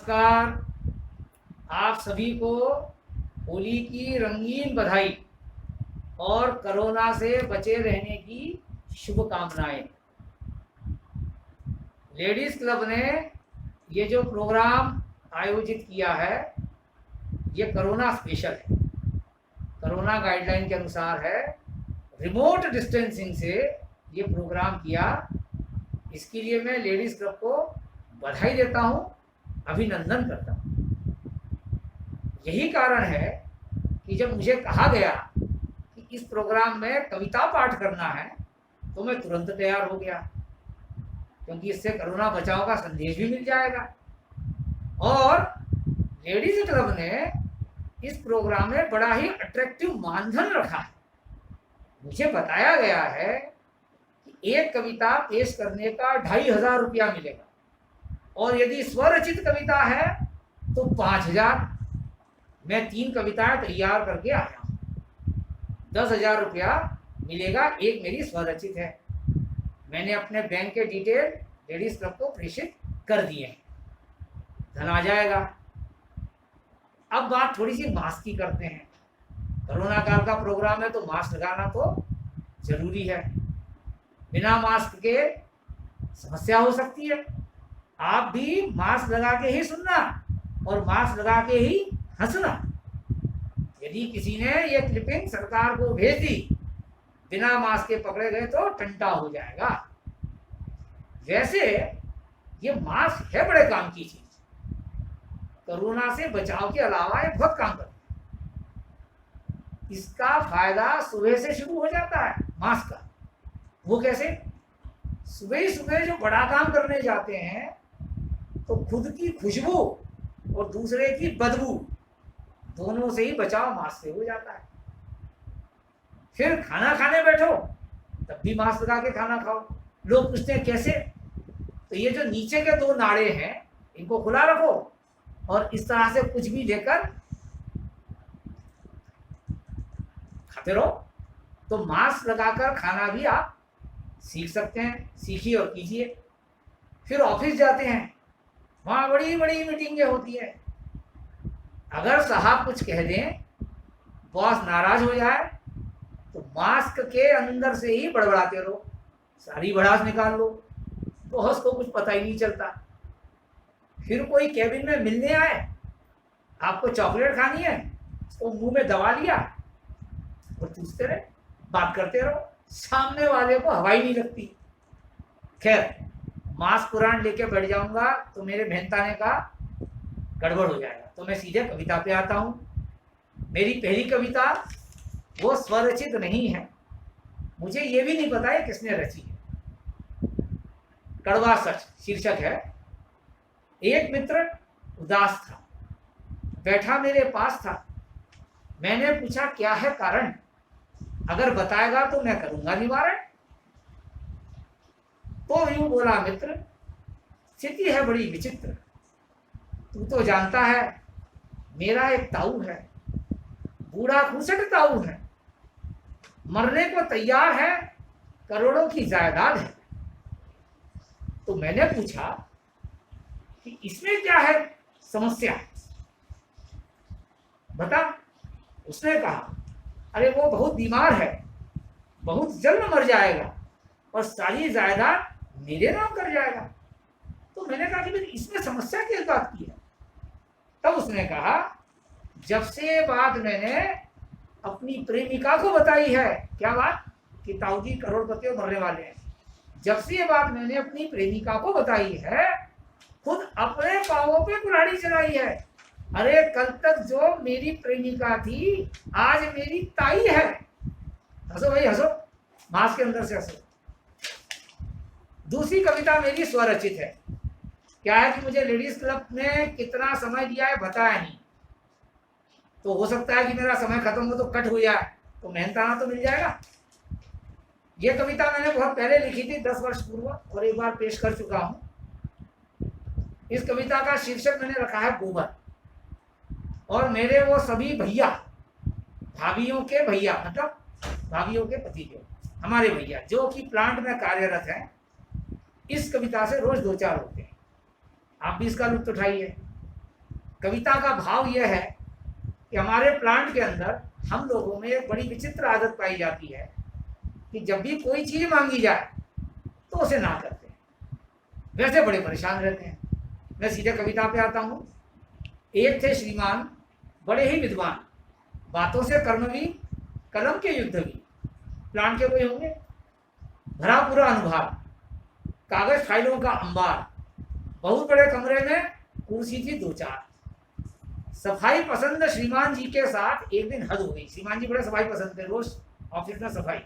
नमस्कार। आप सभी को होली की रंगीन बधाई और कोरोना से बचे रहने की शुभकामनाएं। लेडीज़ क्लब ने ये जो प्रोग्राम आयोजित किया है ये कोरोना स्पेशल है, कोरोना गाइडलाइन के अनुसार है। रिमोट डिस्टेंसिंग से ये प्रोग्राम किया, इसके लिए मैं लेडीज़ क्लब को बधाई देता हूँ, अभिनंदन करता हूँ। यही कारण है कि जब मुझे कहा गया कि इस प्रोग्राम में कविता पाठ करना है तो मैं तुरंत तैयार हो गया, क्योंकि इससे कोरोना बचाव का संदेश भी मिल जाएगा। और लेडीज क्लब ने इस प्रोग्राम में बड़ा ही अट्रैक्टिव मानधन रखा है। मुझे बताया गया है कि एक कविता पेश करने का 2500 रुपया मिलेगा, और यदि स्वरचित कविता है तो 5000। मैं 3 कविताएं तैयार करके आया हूँ। 10,000 रुपया मिलेगा, एक मेरी स्वरचित है। मैंने अपने बैंक के डिटेल लेडीज क्लब को प्रेषित कर दिए हैं, धन आ जाएगा। अब बात थोड़ी सी मास्क की करते हैं। कोरोना काल का प्रोग्राम है तो मास्क लगाना तो जरूरी है। बिना मास्क के समस्या हो सकती है। आप भी मास्क लगा के ही सुनना और मास्क लगा के ही हंसना। यदि किसी ने ये क्लिपिंग सरकार को भेज दी, बिना मास्क के पकड़े गए तो टंटा हो जाएगा। वैसे ये मास्क है बड़े काम की चीज, कोरोना से बचाव के अलावा ये बहुत काम करता है। इसका फायदा सुबह से शुरू हो जाता है मास्क का। वो कैसे? सुबह ही सुबह जो बड़ा काम करने जाते हैं तो खुद की खुशबू और दूसरे की बदबू दोनों से ही बचाव मास्क से हो जाता है। फिर खाना खाने बैठो तब भी मास्क लगा के खाना खाओ। लोग पूछते हैं कैसे? तो ये जो नीचे के 2 नाड़े हैं इनको खुला रखो और इस तरह से कुछ भी लेकर खाते रहो, तो मास्क लगाकर खाना भी आप सीख सकते हैं। सीखिए और कीजिए। फिर ऑफिस जाते हैं, वहाँ बड़ी बड़ी मीटिंगें होती है। अगर साहब कुछ कह दें, बॉस नाराज हो जाए, तो मास्क के अंदर से ही बड़बड़ाते रहो, सारी भड़ास निकाल लो, बॉस को कुछ पता ही नहीं चलता। फिर कोई कैबिन में मिलने आए, आपको चॉकलेट खानी है, तो मुंह में दबा लिया और पूछते रहे, बात करते रहो, सामने वाले को हवा ही नहीं लगती। खैर, मास्क पुराण लेके बैठ जाऊंगा तो मेरे मेहनताने का गड़बड़ हो जाएगा। तो मैं सीधे कविता पे आता हूँ। मेरी पहली कविता वो स्वरचित नहीं है, मुझे ये भी नहीं पता है किसने रची है। कड़वा सच शीर्षक है। एक मित्र उदास था, बैठा मेरे पास था। मैंने पूछा क्या है कारण, अगर बताएगा तो मैं करूंगा निवारण। तो यूं बोला मित्र, स्थिति है बड़ी विचित्र। तू तो जानता है मेरा एक ताऊ है, बूढ़ा खुसट ताऊ है, मरने को तैयार है, करोड़ों की जायदाद है। तो मैंने पूछा कि इसमें क्या है समस्या, बता। उसने कहा, अरे वो बहुत बीमार है, बहुत जल्द मर जाएगा और सारी जायदाद मेरे नाम कर जाएगा। तो मैंने कहा कि इसमें समस्या किस बात की है? तब उसने कहा, जब से बात मैंने अपनी प्रेमिका को बताई है। क्या बात? कि ताऊ जी करोड़पति और मरने वाले हैं। जब से ये बात मैंने अपनी प्रेमिका को बताई है, खुद अपने पांवों पे कुल्हाड़ी चलाई है। अरे कल तक जो मेरी प्रेमिका थी, आज मेरी ताई है। हंसो भाई हंसो, मास्क के अंदर से हंसो। दूसरी कविता मेरी स्वरचित है। क्या है कि मुझे लेडीज क्लब ने कितना समय दिया है बताया नहीं, तो हो सकता है कि मेरा समय खत्म हो तो कट हो जाए, तो मेहनताना तो मिल जाएगा। ये कविता मैंने बहुत पहले लिखी थी, 10 वर्ष पूर्व, और एक बार पेश कर चुका हूँ। इस कविता का शीर्षक मैंने रखा है गोबर। और मेरे वो सभी भैया, भाभीियों के भैया, मतलब भाभीियों के पति जो हमारे भैया जो कि प्लांट में कार्यरत हैं, इस कविता से रोज 2-4 होते हैं। आप भी इसका लुत्फ उठाइए। कविता का भाव यह है कि हमारे प्लांट के अंदर हम लोगों में एक बड़ी विचित्र आदत पाई जाती है कि जब भी कोई चीज मांगी जाए तो उसे ना करते हैं, वैसे बड़े परेशान रहते हैं। मैं सीधे कविता पे आता हूँ। एक थे श्रीमान बड़े ही विद्वान, बातों से कर्म भी, कलम के युद्ध भी। प्लांट के कोई होंगे, भरा पूरा अनुभाग, कागज फाइलों का अंबार, बहुत बड़े कमरे में कुर्सी थी 2-4। सफाई पसंद श्रीमान जी के साथ एक दिन हद हो गई। श्रीमान जी बड़े सफाई पसंद थे, रोज ऑफिस में सफाई।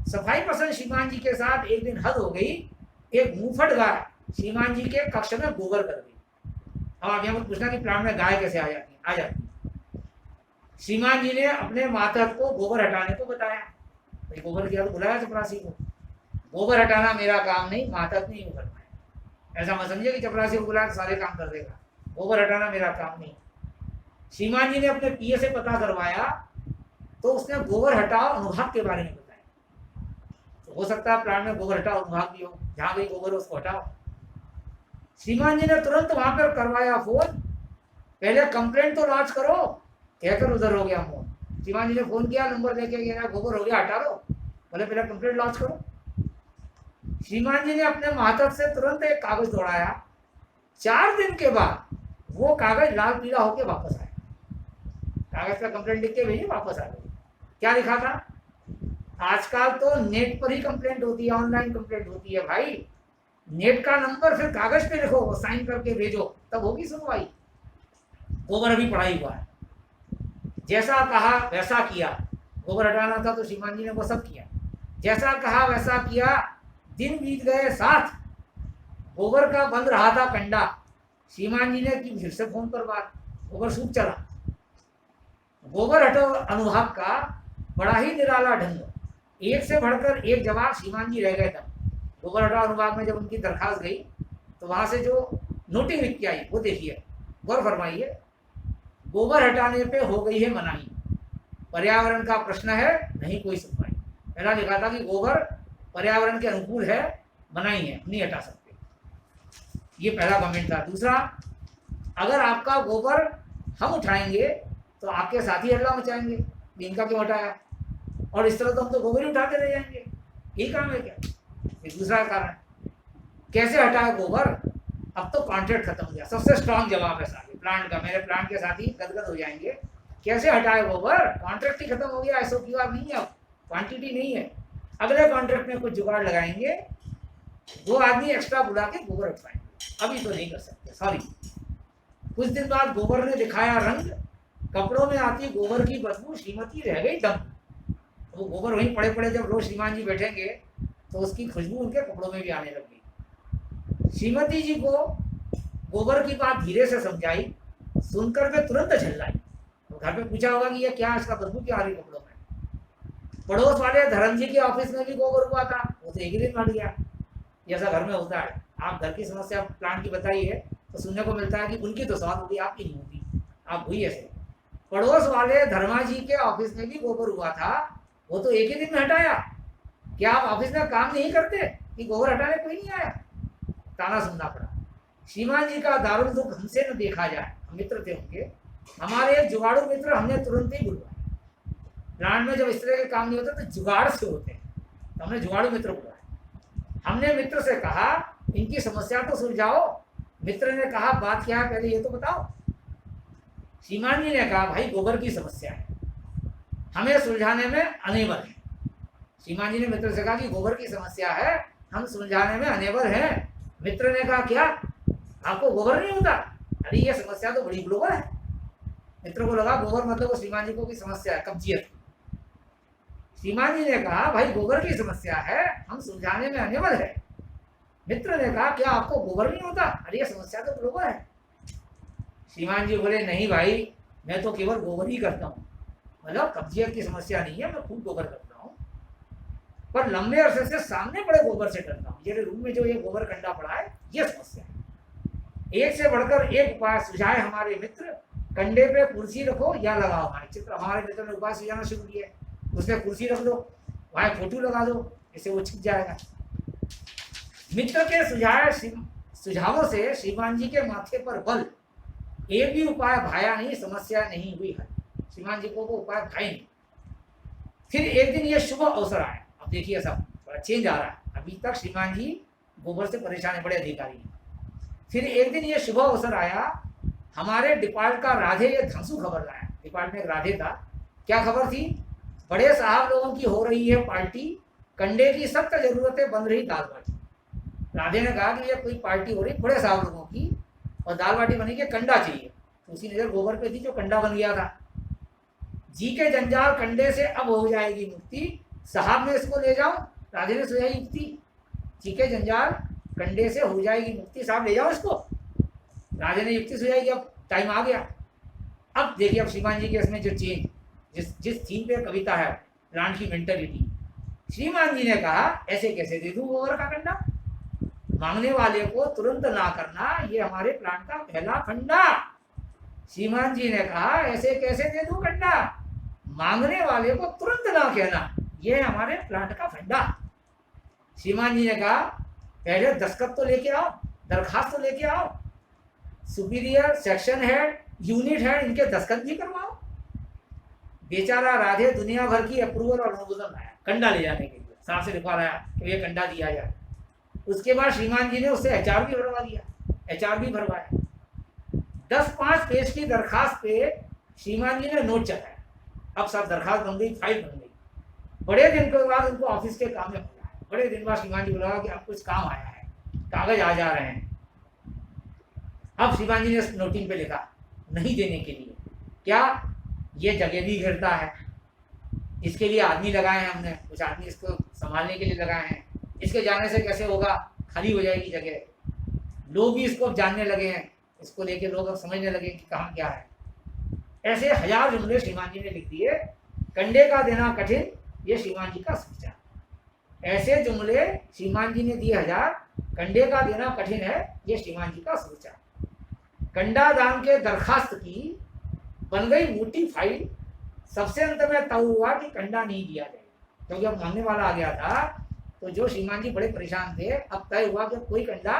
सफाई पसंद श्रीमान जी के साथ एक दिन हद हो गई। एक मुंहफट गाय श्रीमान जी के कक्ष में गोबर कर गई। अब आप यहाँ पूछना कि प्लांट में गाय कैसे आ जाती है? आ जाती है। श्रीमान जी ने अपने मातहत को गोबर हटाने को बताया। भाई गोबर किया तो बुलाया चपरासी को। गोबर हटाना मेरा काम नहीं, मातहत ने यूँ करना है। ऐसा मत समझिए कि चपरासी को बुलाया सारे काम कर देगा। गोबर हटाना मेरा काम नहीं। श्रीमान जी ने अपने पीए से पता करवाया तो उसने गोबर हटाओ अनुभाग के बारे में बताया। तो हो सकता है प्लांट में गोबर हटाओ अनुभाग भी हो, जहाँ गई गोबर उसको हटाओ। श्रीमान जी ने तुरंत वहां पर करवाया फोन, पहले कंप्लेंट तो लॉन्च करो, कहकर उधर हो गया फोन। श्रीमान जी ने फोन किया, नंबर लेके गया, गोबर हो गया हटा लो, बोले पहले कंप्लेंट लॉन्च करो। श्रीमान जी ने अपने मातहत से तुरंत एक कागज दौड़ाया। 4 दिन के बाद वो कागज लाल पीला होके वापस आया। कागज का कंप्लेंट लिख के भेजी, वापस आ गई। क्या लिखा था? आजकल तो नेट पर ही कंप्लेंट होती है, ऑनलाइन कंप्लेंट होती है भाई। नेट का नंबर फिर कागज पे लिखो, साइन करके भेजो, तब होगी सुनवाई। गोबर अभी पढ़ा ही हुआ है। जैसा कहा वैसा किया। गोबर हटाना था तो श्रीमान जी ने वो सब किया। जैसा कहा वैसा किया। दिन बीत गए 7। गोबर का बंद रहा था कंडा। श्रीमान जी ने की फिर से फोन पर बात, गोबर सूख चला। गोबर हटो अनुभाग का बड़ा ही निराला ढंग, एक से बढ़कर एक जवाब श्रीमान जी रह गए तब। गोबर हटाओ अनुभाग में जब उनकी दरखास्त गई तो वहां से जो नोटिस लिख के आई वो देखिए, गौर फरमाइए। गोबर हटाने पे हो गई है मनाही, पर्यावरण का प्रश्न है नहीं कोई सुनवाई। पहला लिखा था कि गोबर पर्यावरण के अनुकूल है, मनाही है, नहीं हटा सकते। ये पहला कमेंट था। दूसरा, अगर आपका गोबर हम उठाएंगे तो आपके साथी हल्ला मचाएंगे, इनका क्यों हटाया, और इस तरह तो हम तो गोबर ही उठाते रह जाएंगे, यही काम है क्या? ये दूसरा कारण। कैसे हटाया गोबर? अब तो कॉन्ट्रैक्ट खत्म हो गया। सबसे स्ट्रांग जवाब है साथी प्लांट का, मेरे प्लांट के साथी गदगद हो जाएंगे। कैसे हटाए गोबर? कॉन्ट्रैक्ट ही खत्म हो गया, SOQR नहीं है, क्वांटिटी नहीं है। अगले कॉन्ट्रैक्ट में कुछ जुगाड़ लगाएंगे, 2 आदमी एक्स्ट्रा बुला के गोबर हटवाएंगे। अभी तो नहीं कर सकते, सॉरी। कुछ दिन बाद गोबर ने दिखाया रंग, कपड़ों में आती गोबर की बदबू, श्रीमती रह गई दम। वो गोबर वहीं पड़े पड़े जब रोज श्रीमान जी बैठेंगे तो उसकी खुशबू उनके कपड़ों में भी आने लग गई। श्रीमती जी को गोबर की बात धीरे से समझाई, सुनकर वे तुरंत झल्लाई। तो घर पे पूछा होगा कि ये क्या, इसका बदबू क्या आ रही कपड़ों में। पड़ोस वाले धर्म जी के ऑफिस में भी गोबर हुआ था, वो तो एक ही दिन बढ़ गया। ऐसा घर में होता है। आप घर की समस्या प्लांट की बताइए तो सुनने को मिलता है कि उनकी तो सॉल्व होगी, आपकी नहीं होगी। आप हुई ऐसे। पड़ोस वाले धर्मा जी के ऑफिस में भी गोबर हुआ था, वो तो एक ही दिन में हटाया। क्या आप ऑफिस में काम नहीं करते कि गोबर हटाने कोई नहीं आया? ताना सुनना पड़ा। श्रीमान जी का दारुण दुख हमसे न देखा जाए, हम मित्र थे उनके, हमारे एक जुगाड़ू मित्र, हमने तुरंत ही बुलवाए। प्लांट में जब इस तरह के काम नहीं होते तो जुगाड़ से होते हैं, तो हमने जुगाड़ू मित्र बुलाया। हमने मित्र से कहा इनकी समस्या तो सुलझाओ। मित्र ने कहा बात क्या है, पहले ये तो बताओ। श्रीमान जी ने कहा भाई गोबर की समस्या है, हमें सुलझाने में अनेबल है। श्रीमान जी ने मित्र से कहा कि गोबर की समस्या है, हम सुलझाने में अनेबल हैं। मित्र ने कहा क्या, आपको गोबर नहीं होता? अरे ये समस्या तो बड़ी ग्लोबल है। मित्र को लगा गोबर मतलब वो श्रीमान जी को की समस्या है, कब्जियत। श्रीमान जी ने कहा भाई गोबर की समस्या है, हम सुलझाने में अनेबल है। मित्र ने कहा क्या आपको गोबर नहीं होता? अरे ये समस्या तो ग्लोबल है। श्रीमान जी बोले नहीं भाई, मैं तो केवल गोबर ही करता हूँ, मतलब कब्जियत की समस्या नहीं है, मैं खूब गोबर करता हूँ, पर लंबे अरसे से सामने पड़े गोबर से करता हूँ। ये रूम में जो ये गोबर कंडा पड़ा है, ये समस्या है। एक से बढ़कर एक उपाय सुझाए हमारे मित्र, कंडे पे कुर्सी रखो या लगाओ। हमारे चित्र, हमारे मित्र ने उपाय सुझाना शुरू किया, उसमें कुर्सी रख दो, वहाँ फोटो लगा दो, इससे वो छिप जाएगा। मित्र के सुझावों से श्रीमान जी के माथे पर बल, एक भी उपाय भाया नहीं, समस्या नहीं हुई हल। श्रीमान जी को वो उपाय भाई नहीं। फिर एक दिन ये शुभ अवसर आया। अब देखिए सब थोड़ा चेंज आ रहा है। अभी तक श्रीमान जी गोबर से परेशान है, बड़े अधिकारी हैं। फिर एक दिन ये शुभ अवसर आया, हमारे डिपार्ट का राधे ये धंसू खबर लाया। डिपार्ट में एक राधे था। क्या खबर थी? बड़े साहब लोगों की हो रही है पार्टी, कंडे की सख्त जरूरतें बन रही दाल बाटी। राधे ने कहा कि ये कोई पार्टी हो रही बड़े साहब लोगों की और दाल बाटी बनी के कंडा चाहिए। तो उसकी नजर गोबर पे थी जो कंडा बन गया था। जी के जंजाल कंडे से अब हो जाएगी मुक्ति, साहब में इसको ले जाओ। राधे ने सुझाई युक्ति, जी के जंजाल कंडे से हो जाएगी मुक्ति, साहब ले जाओ इसको। राधे ने युक्ति सुझाई कि अब टाइम आ गया। अब देखिए, अब श्रीमान जी के इसमें जो चेंज, जिस थीम पे कविता है, प्लांट की मेंटलिटी, श्रीमान जी ने कहा ऐसे कैसे दे दूं गोबर का कंडा, मांगने वाले को तुरंत ना करना, ये हमारे प्लांट का पहला फंडा। श्रीमान जी ने कहा ऐसे कैसे दे दूं कंडा, मांगने वाले को तुरंत ना कहना, ये हमारे प्लांट का फंडा। श्रीमान जी ने कहा पहले दस्तखत तो लेके आओ, दरखास्त तो लेके आओ, superior, section head, unit head, इनके दस्तखत भी करवाओ। बेचारा राधे दुनिया भर की अप्रूवल और अनुमोदन आया कंडा ले जाने के लिए, साहब से लिखवा लाया कि ये कंडा दिया जाए। उसके बाद श्रीमान जी ने उससे एचआर भी भरवा दिया, एचआर भी भरवाया। 10-5 पेज की दरखास्त पे श्रीमान जी ने नोट चलाया। अब सब दरखास्त बन गई, फाइल बन गई। बड़े दिन के बाद उनको ऑफिस के काम में बुलाया। बड़े दिन बाद श्रीमान जी बुलाया कि अब कुछ काम आया है, कागज आ जा रहे हैं। अब श्रीमान जी ने नोटिंग पे लिखा नहीं देने के लिए, क्या ये जगह भी घेरता है, इसके लिए आदमी लगाए हैं हमने, कुछ आदमी इसको संभालने के लिए लगाए हैं, इसके जाने से कैसे होगा, खाली हो जाएगी जगह। लोग भी इसको जानने लगे हैं, इसको लेके लोग अब समझने लगे कि कहाँ क्या है। ऐसे 1000 जुमले श्रीमान जी ने लिख दिए। कंडे का देना कठिन, ये श्रीमान जी का सोचा। ऐसे जुमले श्रीमान जी ने दिए 1000। कंडे का देना कठिन है, ये श्रीमान जी का सोचा। कंडा दान के दरखास्त की बन गई मोटी फाइल। सबसे अंत में तय हुआ कि कंडा नहीं दिया जाएगा, क्योंकि अब मांगने वाला आ गया था। तो जो श्रीमान जी बड़े परेशान थे, अब तय हुआ कि कोई कंडा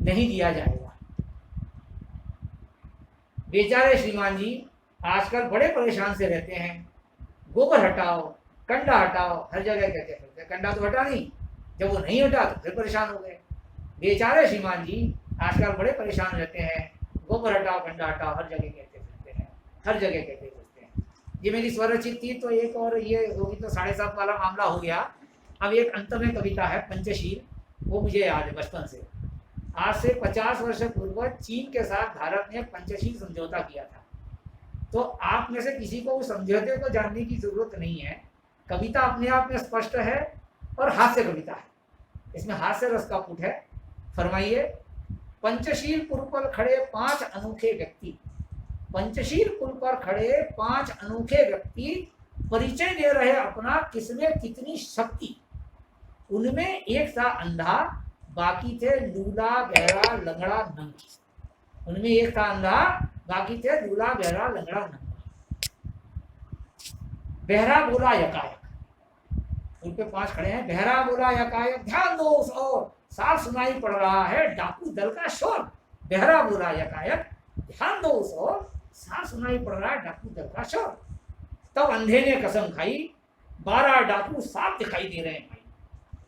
नहीं दिया जाएगा। बेचारे श्रीमान जी आजकल बड़े परेशान से रहते हैं। गोबर हटाओ, कंडा हटाओ, हर जगह कहते फिरते, कंडा तो हटा नहीं। जब वो नहीं हटा तो फिर परेशान हो गए। बेचारे श्रीमान जी आजकल बड़े परेशान रहते हैं। गोबर हटाओ, कंडा हटाओ, हर जगह कहते फिरते हैं, हर जगह कहते फिरते हैं। ये मेरी स्वरचित थी, तो एक और ये होगी तो 7.5 वाला मामला हो गया। अब एक अंत में कविता है पंचशील, वो मुझे याद है बचपन से। आज से 50 वर्ष पूर्व चीन के साथ भारत ने पंचशील समझौता किया था। तो आप में से किसी को उस समझौते को जानने की जरूरत नहीं है। कविता अपने आप में स्पष्ट है और हास्य कविता है, इसमें हास्य रस का पुट है। फरमाइए, पंचशील पुल पर खड़े 5 अनोखे व्यक्ति, पंचशील पुल पर खड़े 5 अनोखे व्यक्ति परिचय दे रहे अपना किसमें कितनी शक्ति। उनमें एक था अंधा, बाकी थे लूला, बहरा, लंगड़ा, नंगा। उनमें एक था अंधा, बाकी थे लूला, बहरा, लंगड़ा, नंगा। बहरा बोला यकायक, पुल पे 5 खड़े हैं। बहरा बोला यकायक, ध्यान दो और साफ सुनाई पड़ रहा है डाकू दल का शोर। बहरा बोला यकायक, ध्यान दो और साफ सुनाई पड़ रहा है डाकू दल का शोर। तब अंधे ने कसम खाई, 12 डाकू साफ दिखाई दे रहे हैं भाई।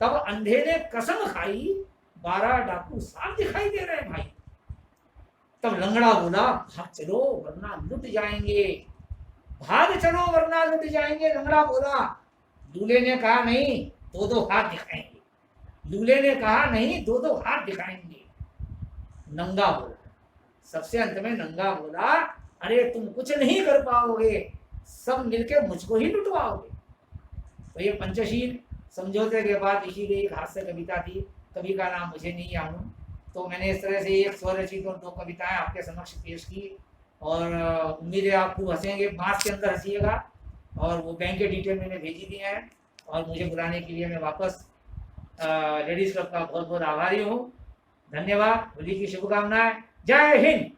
तब अंधे ने कसम खाई, 12 डाकू साफ दिखाई दे रहे हैं भाई। तब लंगड़ा बोला, भाग चलो वरना लुट जाएंगे, भाग चलो वरना लुट जाएंगे। लंगड़ा बोला। दूल्हे ने कहा नहीं, 2-2 हाथ दिखाएंगे। दूल्हे ने कहा नहीं, 2-2 हाथ दिखाएंगे। नंगा बोला। सबसे अंत में नंगा बोला, अरे तुम कुछ नहीं कर पाओगे, सब मिलके मुझको ही लुटवाओगे। तो ये पंचशील समझौते के बाद इसीलिए एक हास्य कविता थी। कवि का नाम मुझे नहीं याद, तो मैंने इस तरह से एक स्वरचित और 2 कविताएं आपके समक्ष पेश की। और उम्मीद है आप खूब हंसेंगे, मास्क के अंदर हंसीएगा। और वो बैंक के डिटेल मैंने भेजी दिए हैं, और मुझे बुलाने के लिए मैं वापस लेडीज क्लब का बहुत बहुत आभारी हूँ। धन्यवाद। होली की शुभकामनाएं। जय हिंद।